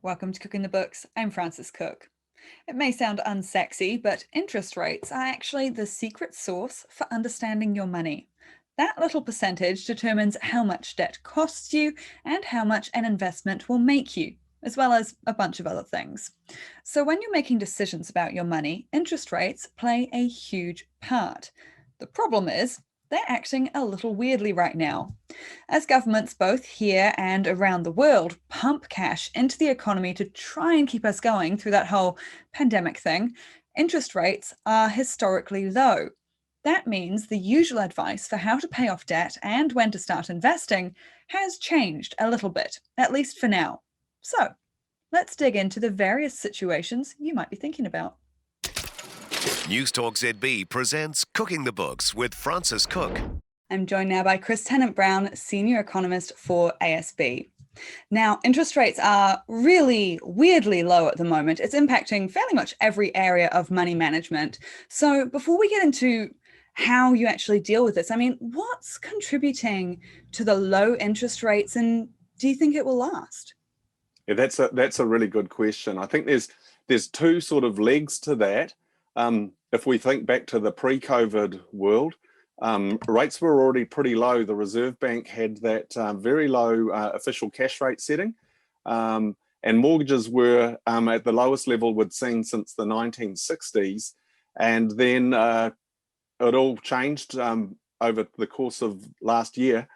Welcome to Cooking the Books. I'm Frances Cook. It may sound unsexy, but interest rates are actually the secret sauce for understanding your money. That little percentage determines how much debt costs you and how much an investment will make you, as well as a bunch of other things. So when you're making decisions about your money, interest rates play a huge part. The problem is, they're acting a little weirdly right now. As governments both here and around the world pump cash into the economy to try and keep us going through that whole pandemic thing, interest rates are historically low. That means the usual advice for how to pay off debt and when to start investing has changed a little bit, at least for now. So, let's dig into the various situations you might be thinking about. News Talk ZB presents Cooking the Books with Frances Cook. I'm joined now by Chris Tennant-Brown, Senior Economist for ASB. Now, interest rates are really weirdly low at the moment. It's impacting fairly much every area of money management. So before we get into how you actually deal with this, what's contributing to the low interest rates, and do you think it will last? Yeah, that's a really good question. I think there's two sort of legs to that. If we think back to the pre-COVID world, rates were already pretty low. The Reserve Bank had that very low official cash rate setting, and mortgages were at the lowest level we'd seen since the 1960s. And then it all changed over the course of last year.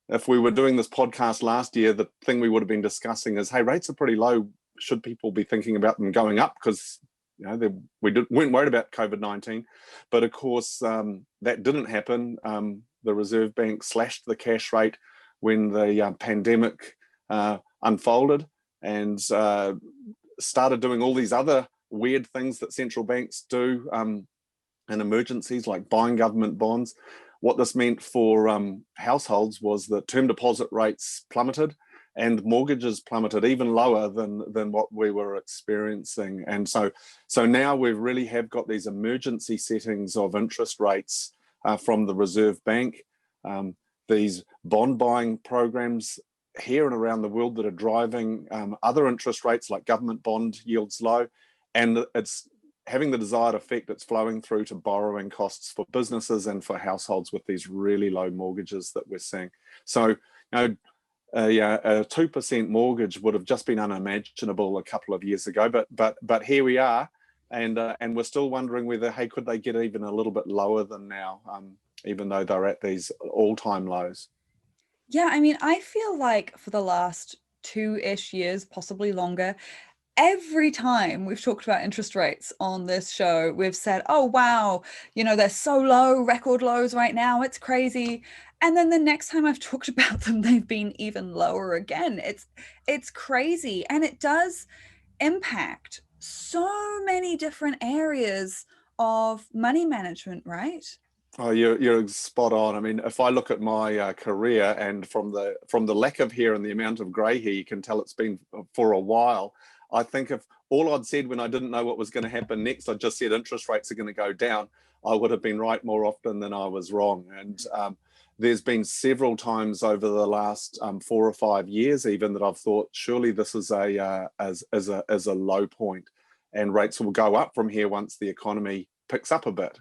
If we were doing this podcast last year, the thing we would have been discussing is, hey, rates are pretty low. Should people be thinking about them going up? Because we weren't worried about COVID-19, but of course that didn't happen. The Reserve Bank slashed the cash rate when the pandemic unfolded and started doing all these other weird things that central banks do in emergencies, like buying government bonds. What this meant for households was that term deposit rates plummeted and mortgages plummeted even lower than what we were experiencing. And so now we really have got these emergency settings of interest rates from the Reserve Bank, these bond buying programs here and around the world that are driving other interest rates like government bond yields low. And it's having the desired effect. It's flowing through to borrowing costs for businesses and for households with these really low mortgages that we're seeing. So, a 2% mortgage would have just been unimaginable a couple of years ago, but here we are, and we're still wondering whether, hey, could they get even a little bit lower than now, even though they're at these all-time lows? Yeah, I feel like for the last 2-ish years, possibly longer, every time we've talked about interest rates on this show, we've said, oh, wow, they're so low, record lows right now. It's crazy. And then the next time I've talked about them, they've been even lower again. It's crazy. And it does impact so many different areas of money management, right? Oh, you're spot on. If I look at my career, and from the lack of hair and the amount of grey hair, you can tell it's been for a while. I think if all I'd said when I didn't know what was going to happen next, I just said interest rates are going to go down, I would have been right more often than I was wrong. And there's been several times over the last 4 or 5 years even that I've thought, surely this is a low point, and rates will go up from here once the economy picks up a bit.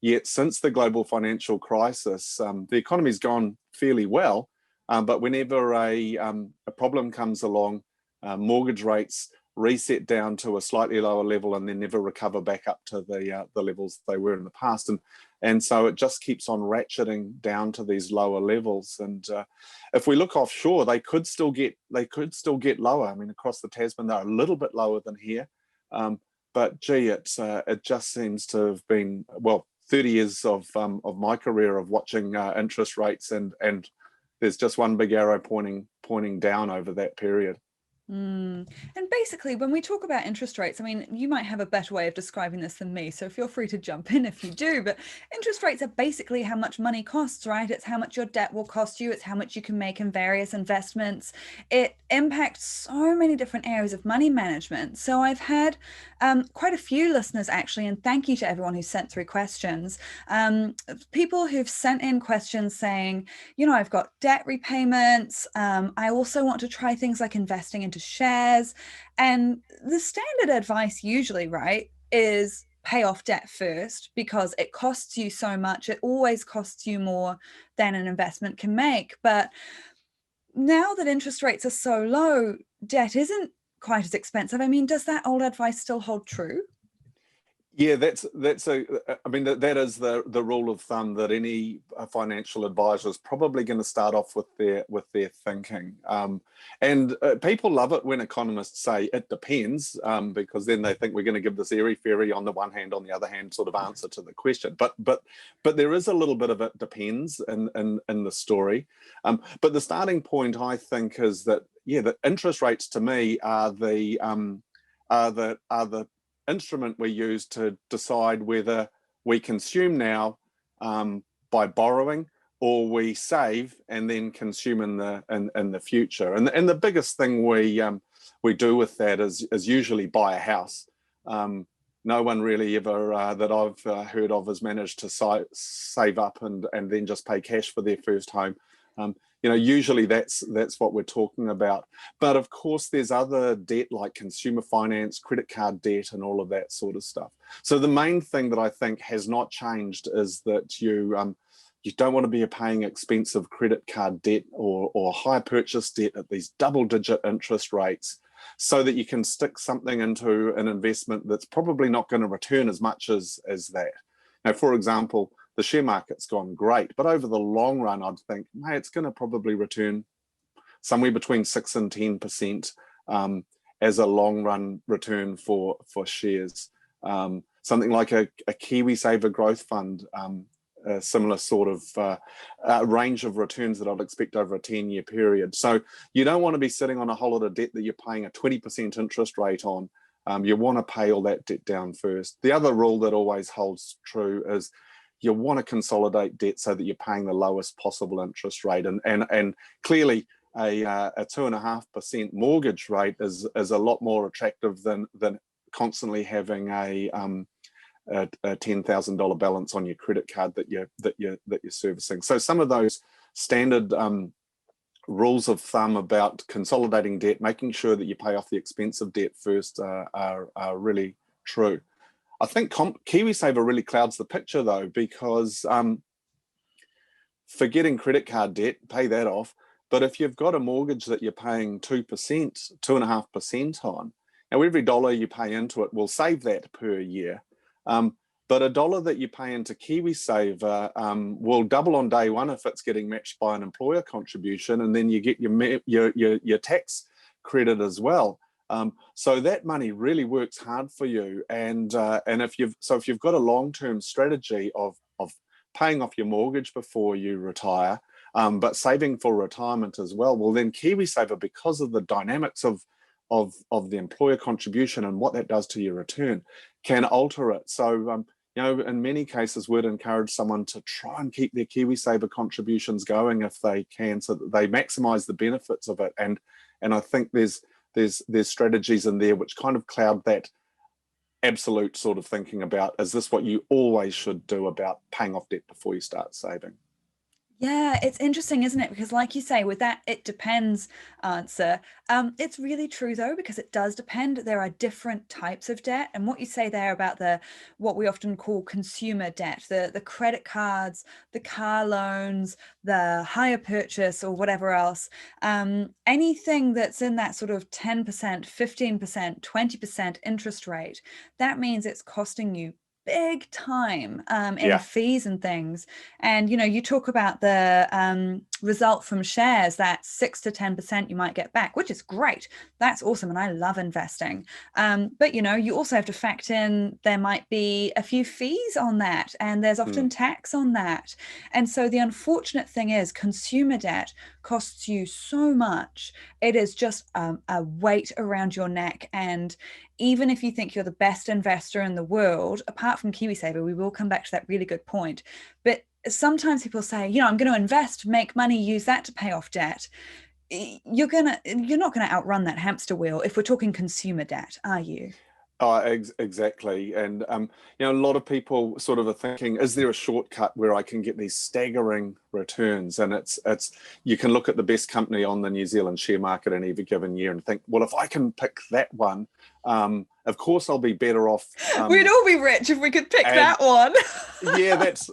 Yet since the global financial crisis, the economy's gone fairly well, but whenever a problem comes along, mortgage rates reset down to a slightly lower level and then never recover back up to the levels they were in the past, and so it just keeps on ratcheting down to these lower levels. And if we look offshore, they could still get lower. Across the Tasman, they're a little bit lower than here, but gee, it just seems to have been 30 years of my career of watching interest rates, and there's just one big arrow pointing down over that period. And basically, when we talk about interest rates, you might have a better way of describing this than me, so feel free to jump in if you do, but interest rates are basically how much money costs, right? It's how much your debt will cost you. It's how much you can make in various investments. It impacts so many different areas of money management. So I've had quite a few listeners, actually, and thank you to everyone who sent through questions. People who've sent in questions saying, I've got debt repayments. I also want to try things like investing into shares shares. And the standard advice usually, right, is pay off debt first because it costs you so much. It always costs you more than an investment can make. But now that interest rates are so low, debt isn't quite as expensive. I mean, does that old advice still hold true? Yeah, I mean, that is the rule of thumb that any financial advisor is probably going to start off with their thinking. And people love it when economists say it depends, because then they think we're going to give this airy fairy on the one hand, on the other hand sort of answer to the question. But there is a little bit of it depends in the story. But the starting point, I think, is that the interest rates to me are the instrument we use to decide whether we consume now by borrowing, or we save and then consume in the future. And the biggest thing we do with that is usually buy a house. No one really ever that I've heard of has managed to save up and then just pay cash for their first home. Usually that's what we're talking about. But of course, there's other debt like consumer finance, credit card debt, and all of that sort of stuff. So the main thing that I think has not changed is that you don't want to be paying expensive credit card debt or high purchase debt at these double-digit interest rates, so that you can stick something into an investment that's probably not going to return as much as that. Now, for example, the share market's gone great, but over the long run, I'd think, hey, it's going to probably return somewhere between 6 and 10% as a long run return for shares. Something like a KiwiSaver growth fund, a similar sort of range of returns that I'd expect over a 10-year period. So you don't want to be sitting on a whole lot of debt that you're paying a 20% interest rate on. You want to pay all that debt down first. The other rule that always holds true is you want to consolidate debt so that you're paying the lowest possible interest rate. And clearly a 2.5% mortgage rate is a lot more attractive than constantly having a $10,000 balance on your credit card that you're servicing. So some of those standard rules of thumb about consolidating debt, making sure that you pay off the expensive debt first, are really true. I think KiwiSaver really clouds the picture though, because forgetting credit card debt, pay that off. But if you've got a mortgage that you're paying 2%, 2.5% on, now every dollar you pay into it will save that per year. But a dollar that you pay into KiwiSaver will double on day one if it's getting matched by an employer contribution, and then you get your tax credit as well. So that money really works hard for you. And if you've got a long-term strategy of paying off your mortgage before you retire, but saving for retirement as well, well then KiwiSaver, because of the dynamics of the employer contribution and what that does to your return, can alter it. So in many cases, we'd encourage someone to try and keep their KiwiSaver contributions going if they can, so that they maximize the benefits of it. And I think there's strategies in there which kind of cloud that absolute sort of thinking about, is this what you always should do about paying off debt before you start saving? Yeah, it's interesting, isn't it? Because like you say, with that it depends answer, it's really true though, because it does depend. There are different types of debt. And what you say there about what we often call consumer debt, the credit cards, the car loans, the hire purchase or whatever else, anything that's in that sort of 10%, 15%, 20% interest rate, that means it's costing you big time in fees and things. And you talk about the result from shares, that 6 to 10% you might get back, which is great. That's awesome, and I love investing. But you also have to factor in there might be a few fees on that, and there's often tax on that. And so the unfortunate thing is, consumer debt costs you so much. It is just a weight around your neck. And even if you think you're the best investor in the world, apart from KiwiSaver, we will come back to that really good point. But sometimes people say, I'm going to invest, make money, use that to pay off debt. You're not going to outrun that hamster wheel if we're talking consumer debt, are you? Oh, exactly. And a lot of people sort of are thinking, is there a shortcut where I can get these staggering returns? And it's you can look at the best company on the New Zealand share market in every given year and think, well, if I can pick that one, of course I'll be better off. We'd all be rich if we could pick And that one. yeah, that's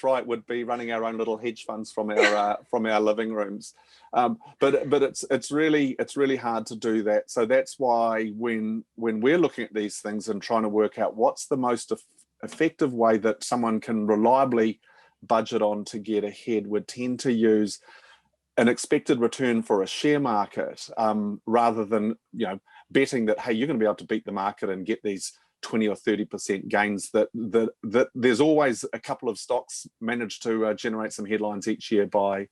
right. Would be running our own little hedge funds from our living rooms. But it's really hard to do that. So that's why when we're looking at these things and trying to work out what's the most effective way that someone can reliably budget on to get ahead, would tend to use an expected return for a share market, rather than betting that, hey, you're going to be able to beat the market and get these 20 or 30% gains. That there's always a couple of stocks manage to generate some headlines each year by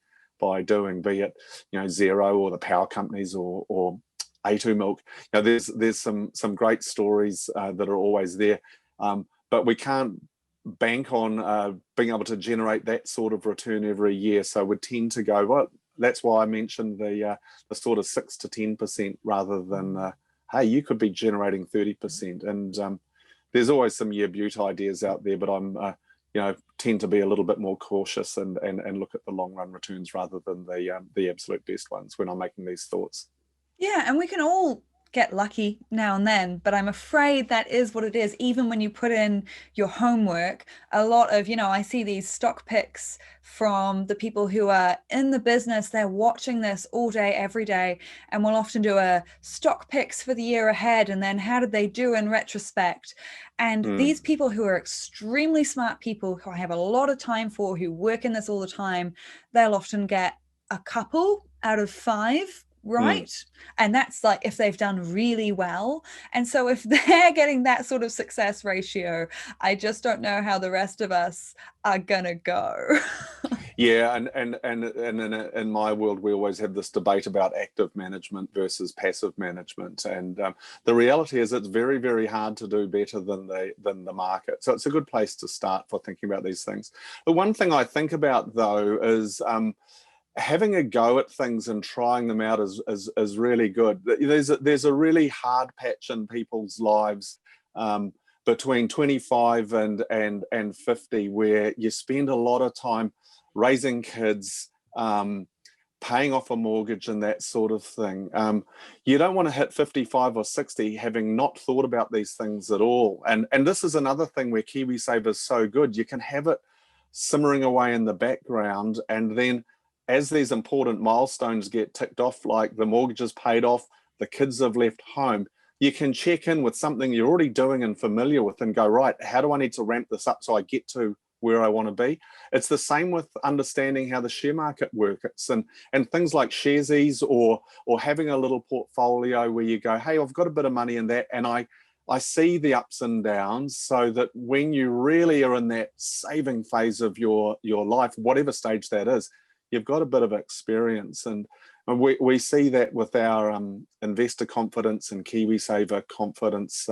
doing, be it Xero or the power companies or A2 Milk. There's some great stories that are always there, but we can't bank on being able to generate that sort of return every year. So we tend to go, well, that's why I mentioned the sort of 6 to 10% rather than hey, you could be generating 30%. And there's always some year beaut ideas out there, but I'm tend to be a little bit more cautious and look at the long run returns rather than the absolute best ones when I'm making these thoughts. Yeah, and we can all get lucky now and then, but I'm afraid that is what it is. Even when you put in your homework, a lot of, I see these stock picks from the people who are in the business. They're watching this all day, every day, and we'll often do a stock picks for the year ahead. And then how did they do in retrospect? And these people who are extremely smart people who I have a lot of time for, who work in this all the time, they'll often get a couple out of 5 right. And that's like if they've done really well. And so if they're getting that sort of success ratio, I just don't know how the rest of us are gonna go. Yeah, and in my world, we always have this debate about active management versus passive management, and the reality is it's very, very hard to do better than the market. So it's a good place to start for thinking about these things. The one thing I think about though is having a go at things and trying them out is really good. There's a really hard patch in people's lives between 25 and 50 where you spend a lot of time raising kids, paying off a mortgage and that sort of thing. You don't want to hit 55 or 60 having not thought about these things at all. And this is another thing where KiwiSaver is so good. You can have it simmering away in the background, and then as these important milestones get ticked off, like the mortgage is paid off, the kids have left home, you can check in with something you're already doing and familiar with and go, right, how do I need to ramp this up so I get to where I want to be? It's the same with understanding how the share market works and things like Sharesies or having a little portfolio where you go, hey, I've got a bit of money in that, and I see the ups and downs, so that when you really are in that saving phase of your life, whatever stage that is, you've got a bit of experience. And we see that with our investor confidence and KiwiSaver confidence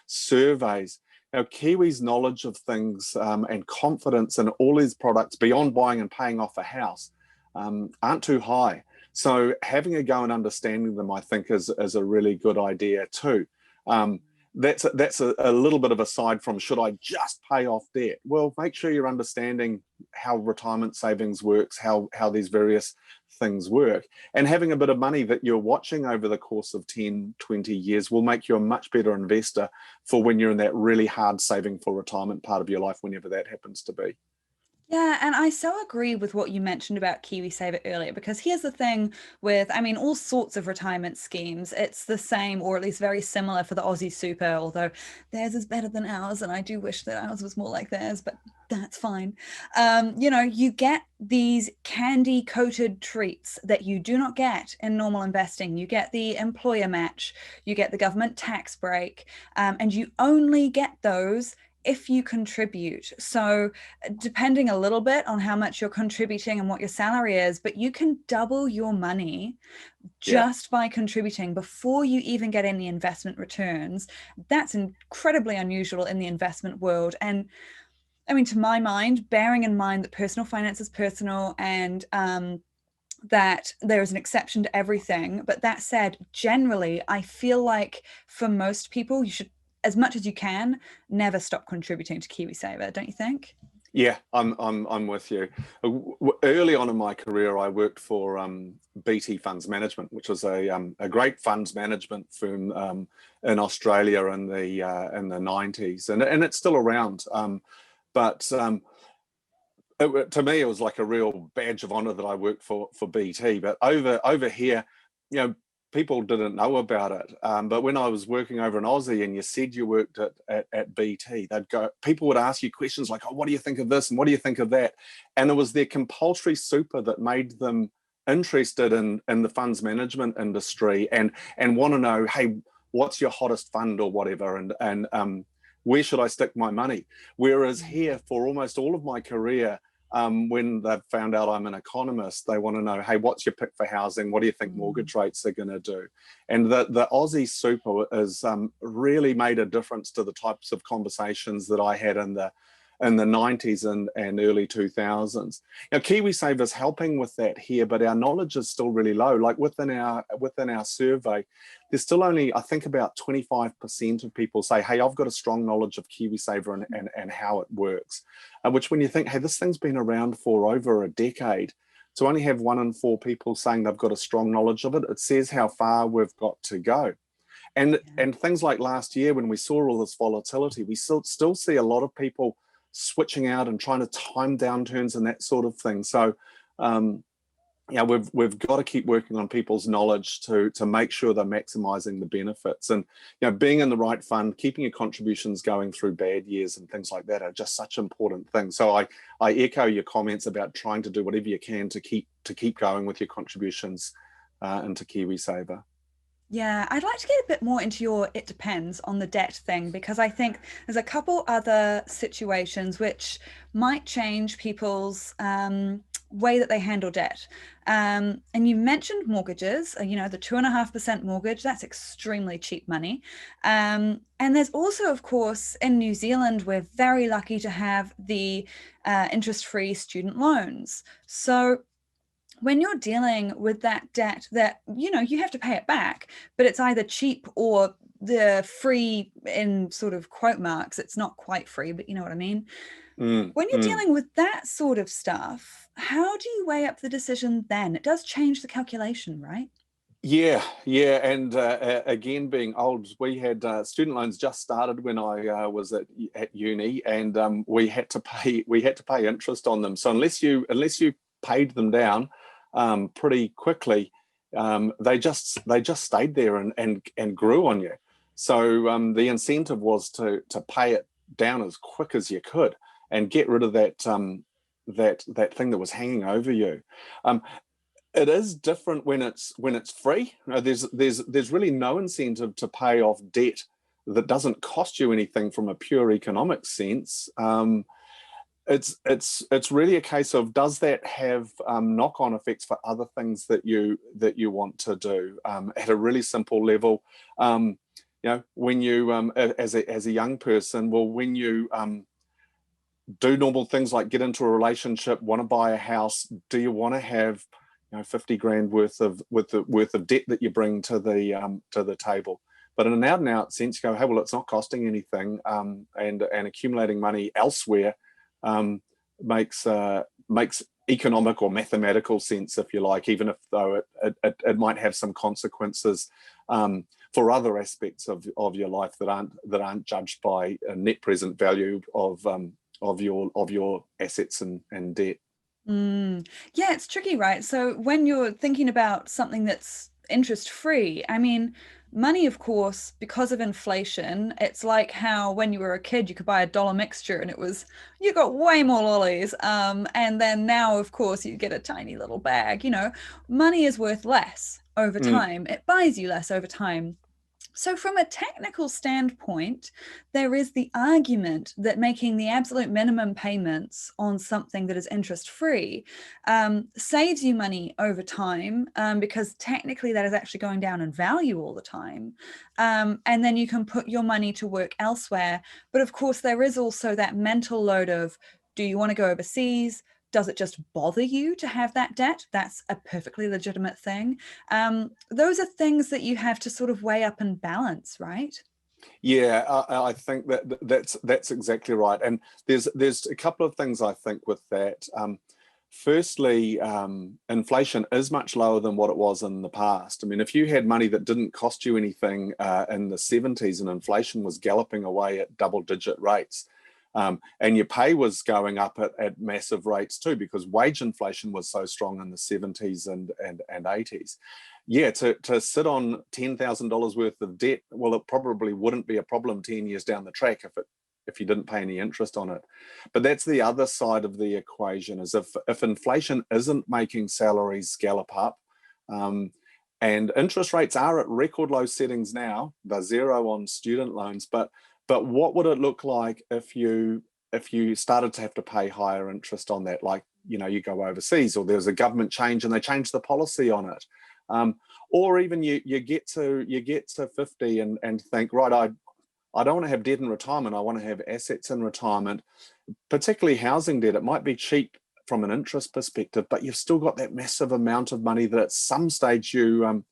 surveys. Now, Kiwi's knowledge of things and confidence in all these products beyond buying and paying off a house aren't too high. So having a go and understanding them, I think, is a really good idea too. That's a little bit of aside from should I just pay off debt? Well, make sure you're understanding how retirement savings works, how these various things work, and having a bit of money that you're watching over the course of 10, 20 years will make you a much better investor for when you're in that really hard saving for retirement part of your life, whenever that happens to be. Yeah, and I so agree with what you mentioned about KiwiSaver earlier, because here's the thing with, all sorts of retirement schemes. It's the same, or at least very similar for the Aussie Super, although theirs is better than ours, and I do wish that ours was more like theirs, but that's fine. You get these candy coated treats that you do not get in normal investing. You get the employer match, you get the government tax break, and you only get those if you contribute. So depending a little bit on how much you're contributing and what your salary is, but you can double your money just by contributing before you even get any investment returns. That's incredibly unusual in the investment world. And to my mind, bearing in mind that personal finance is personal, and that there is an exception to everything. But that said, generally, I feel like for most people, you should, as much as you can, never stop contributing to KiwiSaver, don't you think? Yeah, I'm with you. Early on in my career, I worked for BT Funds Management, which was a great funds management firm in Australia in the 90s, and it's still around. But to me, it was like a real badge of honor that I worked for BT. But over here, you know, people didn't know about it. But when I was working over in Aussie, and you said you worked at BT, people would ask you questions like, "Oh, what do you think of this? And what do you think of that?" And it was their compulsory super that made them interested in the funds management industry, and want to know, hey, what's your hottest fund or whatever, and where should I stick my money? Whereas here, for almost all of my career, when they've found out I'm an economist, they want to know, hey, what's your pick for housing? What do you think mortgage rates are going to do? And the Aussie super has really made a difference to the types of conversations that I had in the 90s and early 2000s. Now, KiwiSaver is helping with that here, but our knowledge is still really low. Like within our survey, there's still only, I think, about 25% of people say, hey, I've got a strong knowledge of KiwiSaver and how it works. Which, when you think, hey, this thing's been around for over a decade, to only have 1 in 4 people saying they've got a strong knowledge of it, it says how far we've got to go. And things like last year, when we saw all this volatility, we still see a lot of people switching out and trying to time downturns and that sort of thing. So yeah, we've got to keep working on people's knowledge to make sure they're maximizing the benefits. And being in the right fund, keeping your contributions going through bad years and things like that are just such important things. So I echo your comments about trying to do whatever you can to keep going with your contributions into KiwiSaver. Yeah, I'd like to get a bit more into your it depends on the debt thing, because I think there's a couple other situations which might change people's way that they handle debt. And you mentioned mortgages, the 2.5% mortgage, that's extremely cheap money. And there's also, of course, in New Zealand, we're very lucky to have the interest-free student loans. So when you're dealing with that debt that, you have to pay it back, but it's either cheap or the free in sort of quote marks. It's not quite free, but you know what I mean? When you're dealing with that sort of stuff, how do you weigh up the decision then? It does change the calculation, right? Yeah, and again, being old, we had student loans just started when I was at uni, and we had to pay interest on them. So unless you paid them down pretty quickly, they just stayed there and grew on you. So the incentive was to pay it down as quick as you could and get rid of that that thing that was hanging over you. It is different when it's free. There's really no incentive to pay off debt that doesn't cost you anything from a pure economic sense. It's really a case of, does that have knock-on effects for other things that you want to do at a really simple level. When you as a young person, well, when you do normal things like get into a relationship, want to buy a house, do you want to have 50 grand worth of debt that you bring to the table? But in an out and out sense, you go, hey, well, it's not costing anything, and accumulating money elsewhere makes economic or mathematical sense, if you like, even if though it might have some consequences for other aspects of your life that aren't judged by a net present value of your assets and debt. Yeah, it's tricky, right? So when you're thinking about something that's interest free, I mean, money, of course, because of inflation, it's like how when you were a kid, you could buy a dollar mixture and you got way more lollies. And then now, of course, you get a tiny little bag. Money is worth less over time. It buys you less over time. So from a technical standpoint, there is the argument that making the absolute minimum payments on something that is interest-free saves you money over time, because technically that is actually going down in value all the time. And then you can put your money to work elsewhere. But of course, there is also that mental load of, do you want to go overseas? does it just bother you to have that debt? That's a perfectly legitimate thing. Those are things that you have to sort of weigh up and balance, right? Yeah, I think that's exactly right. And there's a couple of things I think with that. Firstly, inflation is much lower than what it was in the past. I mean, if you had money that didn't cost you anything in the 70s and inflation was galloping away at double-digit rates, and your pay was going up at massive rates too, because wage inflation was so strong in the 70s and 80s. Yeah, to sit on $10,000 worth of debt, well, it probably wouldn't be a problem 10 years down the track if you didn't pay any interest on it. But that's the other side of the equation, is if inflation isn't making salaries gallop up, and interest rates are at record low settings now, they're zero on student loans, but what would it look like if you started to have to pay higher interest on that? Like, you go overseas, or there's a government change and they change the policy on it. Or even you get to 50 and think, right, I don't want to have debt in retirement. I want to have assets in retirement, particularly housing debt. It might be cheap from an interest perspective, but you've still got that massive amount of money that at some stage you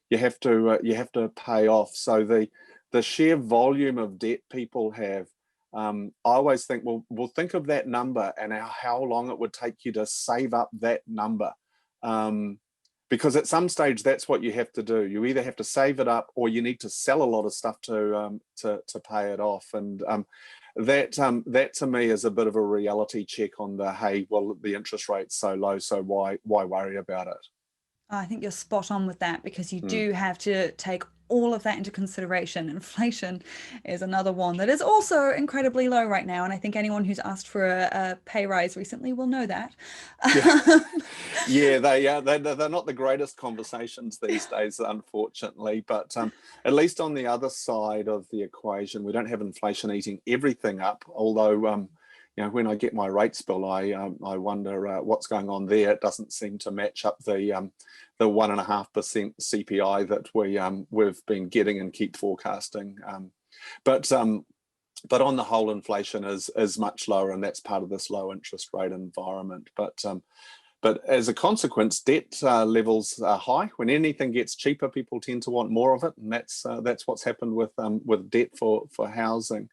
have to pay off. So the sheer volume of debt people have, I always think, well, think of that number and how long it would take you to save up that number. Because at some stage, that's what you have to do. You either have to save it up, or you need to sell a lot of stuff to pay it off. And that to me is a bit of a reality check on hey, well, the interest rate's so low, so why worry about it? I think you're spot on with that, because you Mm. do have to take all of that into consideration. Inflation is another one that is also incredibly low right now. And I think anyone who's asked for a pay rise recently will know that. Yeah, yeah, they're not the greatest conversations these days, unfortunately. But at least on the other side of the equation, we don't have inflation eating everything up. Although, when I get my rates bill, I wonder what's going on there. It doesn't seem to match up the 1.5% CPI that we've been getting and keep forecasting. But on the whole, inflation is much lower, and that's part of this low interest rate environment. But as a consequence, debt levels are high. When anything gets cheaper, people tend to want more of it, and that's what's happened with debt for housing.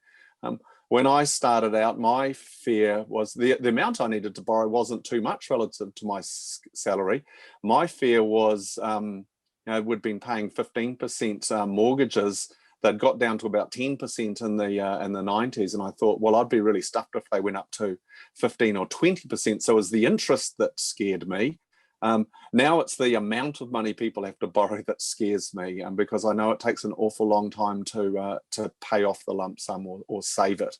When I started out, my fear was the amount I needed to borrow wasn't too much relative to my salary. My fear was, we'd been paying 15% mortgages. They'd got down to about 10% in the 90s, and I thought, well, I'd be really stuffed if they went up to 15 or 20%. So it was the interest that scared me. Now it's the amount of money people have to borrow that scares me, because I know it takes an awful long time to pay off the lump sum or save it,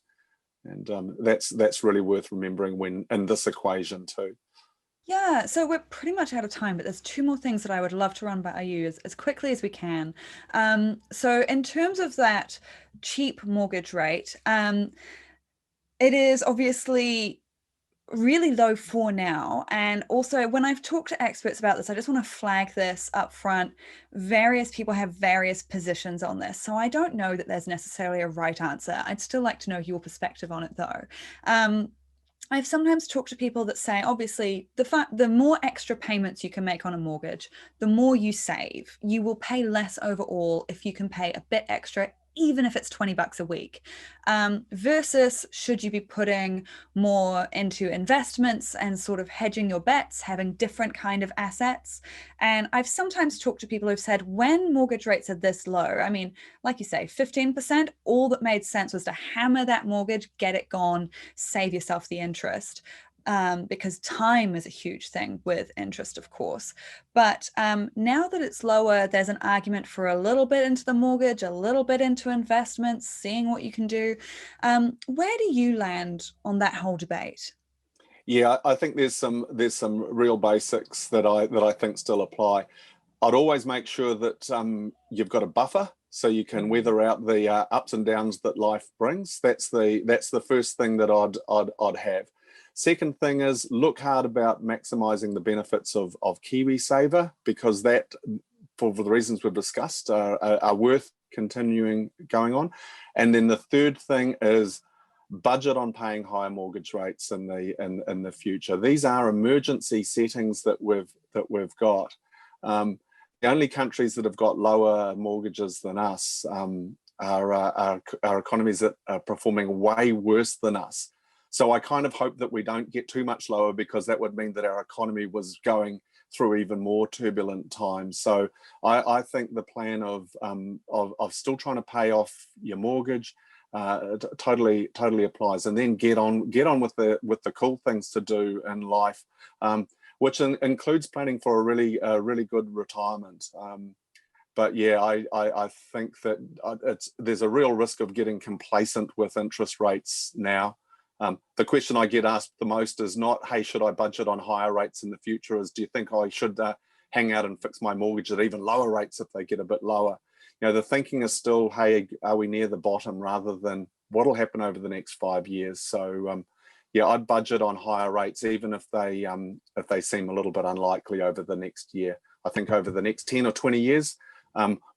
and that's really worth remembering when in this equation too. Yeah, so we're pretty much out of time, but there's two more things that I would love to run by you as quickly as we can. So in terms of that cheap mortgage rate, it is obviously really low for now. And also, when I've talked to experts about this, I just want to flag this up front. Various people have various positions on this. So I don't know that there's necessarily a right answer. I'd still like to know your perspective on it, though. I've sometimes talked to people that say, obviously, the more extra payments you can make on a mortgage, the more you save. You will pay less overall if you can pay a bit extra, even if it's $20 a week, versus should you be putting more into investments and sort of hedging your bets, having different kind of assets. And I've sometimes talked to people who've said, when mortgage rates are this low, I mean, like you say, 15%, all that made sense was to hammer that mortgage, get it gone, save yourself the interest. Because time is a huge thing with interest, of course. But now that it's lower, there's an argument for a little bit into the mortgage, a little bit into investments, seeing what you can do. Where do you land on that whole debate? Yeah, I think there's some real basics that I think still apply. I'd always make sure that you've got a buffer so you can weather out the ups and downs that life brings. That's the first thing that I'd have. Second thing is look hard about maximizing the benefits of KiwiSaver, because that, for the reasons we've discussed, are worth continuing going on. And then the third thing is budget on paying higher mortgage rates in the future. These are emergency settings that we've got. The only countries that have got lower mortgages than us are economies that are performing way worse than us. So I kind of hope that we don't get too much lower, because that would mean that our economy was going through even more turbulent times. So I think the plan of still trying to pay off your mortgage totally applies, and then get on with the cool things to do in life, which includes planning for a really good retirement. But yeah, I think that there's a real risk of getting complacent with interest rates now. The question I get asked the most is not, hey, should I budget on higher rates in the future? Is, do you think I should hang out and fix my mortgage at even lower rates if they get a bit lower? You know, the thinking is still, hey, are we near the bottom, rather than what'll happen over the next 5 years? So yeah, I'd budget on higher rates, even if they seem a little bit unlikely over the next year. I think over the next 10 or 20 years,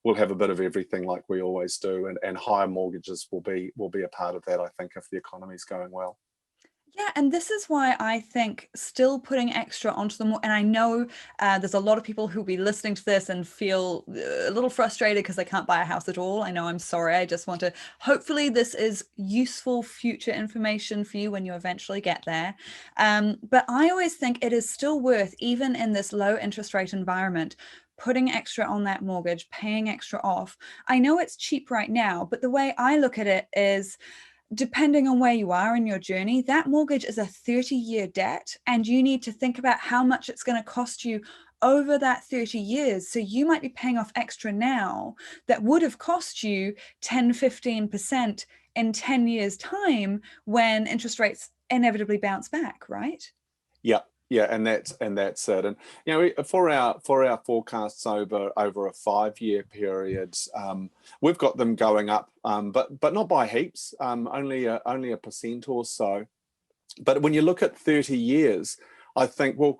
we'll have a bit of everything like we always do, and higher mortgages will be a part of that, I think, if the economy's going well. Yeah, and this is why I think still putting extra onto them. And I know there's a lot of people who'll be listening to this and feel a little frustrated because they can't buy a house at all. I know, I'm sorry. I just want to, hopefully this is useful future information for you when you eventually get there. But I always think it is still worth, even in this low interest rate environment, putting extra on that mortgage, paying extra off. I know it's cheap right now, but the way I look at it is, depending on where you are in your journey, that mortgage is a 30-year debt, and you need to think about how much it's going to cost you over that 30 years. So you might be paying off extra now that would have cost you 10-15% in 10 years time, when interest rates inevitably bounce back, right? Yeah, yeah, and that's it. And you know, for our forecasts over a 5-year period, we've got them going up, but not by heaps, only a percent or so. But when you look at 30 years, I think, well,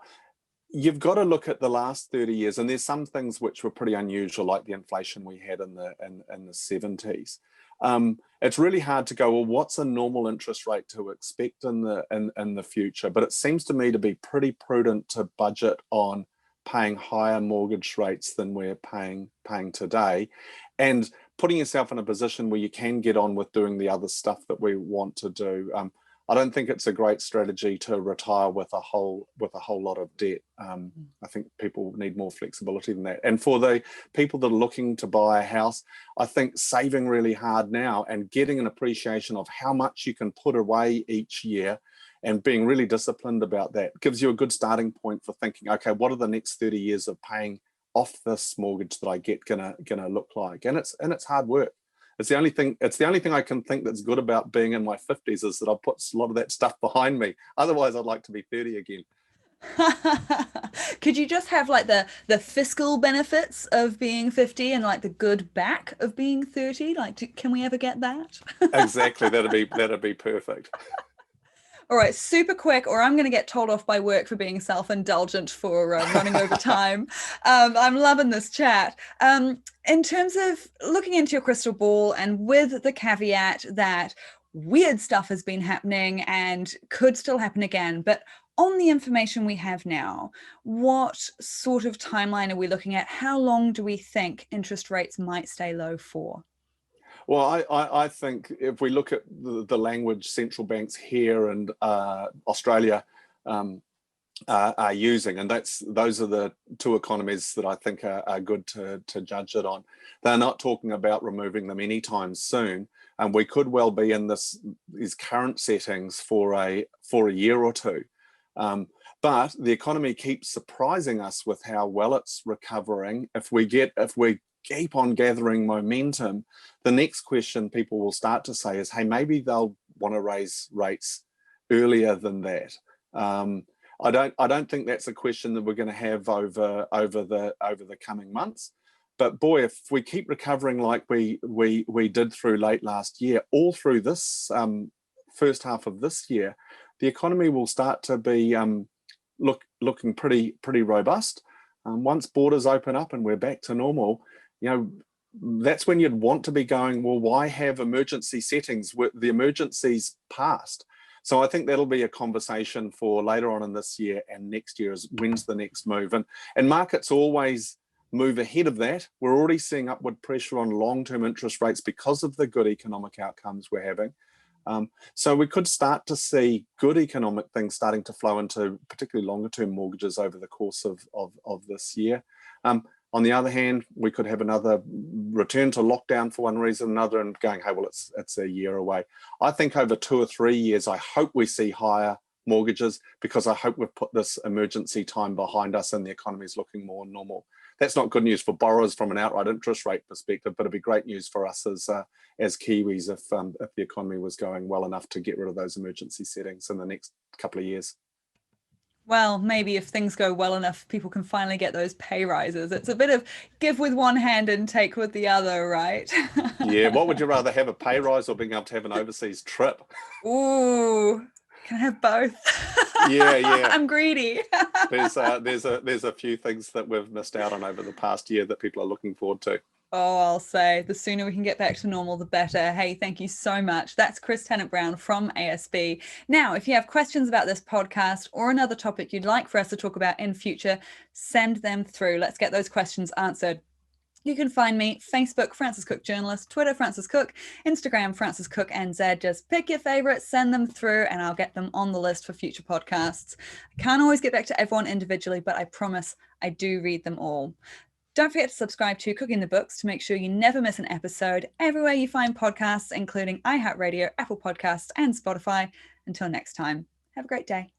you've got to look at the last 30 years, and there's some things which were pretty unusual, like the inflation we had in the 70s. It's really hard to go, well, what's a normal interest rate to expect in the future? But it seems to me to be pretty prudent to budget on paying higher mortgage rates than we're paying today, and putting yourself in a position where you can get on with doing the other stuff that we want to do. I don't think it's a great strategy to retire with a whole lot of debt. I think people need more flexibility than that. And for the people that are looking to buy a house, I think saving really hard now and getting an appreciation of how much you can put away each year, and being really disciplined about that, gives you a good starting point for thinking, okay, what are the next 30 years of paying off this mortgage that I get gonna look like? And it's hard work. It's the only thing I can think that's good about being in my 50s, is that I've put a lot of that stuff behind me. Otherwise, I'd like to be 30 again. Could you just have like the fiscal benefits of being 50 and like the good back of being 30? Like, can we ever get that? Exactly, that'd be perfect. All right, super quick, or I'm going to get told off by work for being self-indulgent for running over time. I'm loving this chat. In terms of looking into your crystal ball, and with the caveat that weird stuff has been happening and could still happen again, but on the information we have now, what sort of timeline are we looking at? How long do we think interest rates might stay low for? Well, I think if we look at the language central banks here and Australia are using, and those are the two economies that I think are good to judge it on. They're not talking about removing them anytime soon, and we could well be in these current settings for a year or two. But the economy keeps surprising us with how well it's recovering. If we keep on gathering momentum, the next question people will start to say is, hey, maybe they'll want to raise rates earlier than that. I don't think that's a question that we're going to have over the coming months. But boy, if we keep recovering like we did through late last year, all through this first half of this year, the economy will start to be looking pretty robust. Once borders open up and we're back to normal, you know, that's when you'd want to be going, well, why have emergency settings? The emergency's passed. So I think that'll be a conversation for later on in this year and next year, is when's the next move? And markets always move ahead of that. We're already seeing upward pressure on long-term interest rates because of the good economic outcomes we're having. So we could start to see good economic things starting to flow into particularly longer term mortgages over the course of this year. On the other hand, we could have another return to lockdown for one reason or another, and going, hey, well, it's a year away. I think over 2 or 3 years, I hope we see higher mortgages, because I hope we've put this emergency time behind us and the economy is looking more normal. That's not good news for borrowers from an outright interest rate perspective, but it'd be great news for us as Kiwis if the economy was going well enough to get rid of those emergency settings in the next couple of years. Well, maybe if things go well enough, people can finally get those pay rises. It's a bit of give with one hand and take with the other, right? Yeah, what would you rather have, a pay rise or being able to have an overseas trip? Ooh, can I have both? Yeah. I'm greedy. There's a few things that we've missed out on over the past year that people are looking forward to. Oh, I'll say the sooner we can get back to normal, the better. Hey, thank you so much. That's Chris Tennant-Brown from ASB. Now, if you have questions about this podcast or another topic you'd like for us to talk about in future, send them through. Let's get those questions answered. You can find me Facebook, Frances Cook Journalist, Twitter, Frances Cook, Instagram, Frances Cook NZ. Just pick your favorites, send them through, and I'll get them on the list for future podcasts. I can't always get back to everyone individually, but I promise I do read them all. Don't forget to subscribe to Cooking the Books to make sure you never miss an episode everywhere you find podcasts, including iHeartRadio, Apple Podcasts, and Spotify. Until next time, have a great day.